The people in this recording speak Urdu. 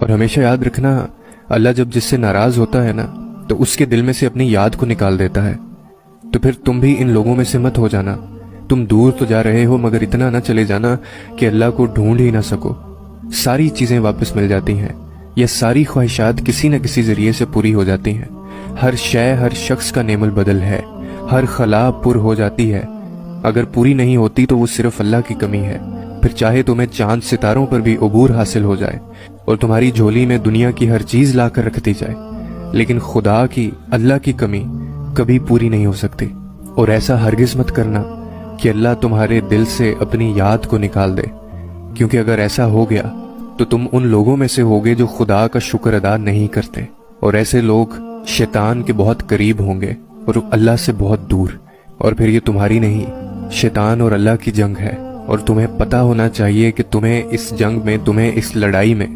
اور ہمیشہ یاد رکھنا، اللہ جب جس سے ناراض ہوتا ہے نا تو اس کے دل میں سے اپنی یاد کو نکال دیتا ہے۔ تو پھر تم بھی ان لوگوں میں سے مت ہو جانا۔ تم دور تو جا رہے ہو مگر اتنا نہ چلے جانا کہ اللہ کو ڈھونڈ ہی نہ سکو۔ ساری چیزیں واپس مل جاتی ہیں، یہ ساری خواہشات کسی نہ کسی ذریعے سے پوری ہو جاتی ہیں۔ ہر شے ہر شخص کا نعم البدل ہے، ہر خلا پر ہو جاتی ہے، اگر پوری نہیں ہوتی تو وہ صرف اللہ کی کمی ہے۔ پھر چاہے تمہیں چاند ستاروں پر بھی عبور حاصل ہو جائے اور تمہاری جھولی میں دنیا کی ہر چیز لا کر رکھ دی جائے، لیکن خدا کی، اللہ کی کمی کبھی پوری نہیں ہو سکتی۔ اور ایسا ہرگز مت کرنا کہ اللہ تمہارے دل سے اپنی یاد کو نکال دے، کیونکہ اگر ایسا ہو گیا تو تم ان لوگوں میں سے ہوگے جو خدا کا شکر ادا نہیں کرتے، اور ایسے لوگ شیطان کے بہت قریب ہوں گے اور اللہ سے بہت دور۔ اور پھر یہ تمہاری نہیں، شیطان اور اللہ کی جنگ ہے، اور تمہیں پتہ ہونا چاہیے کہ تمہیں اس جنگ میں، تمہیں اس لڑائی میں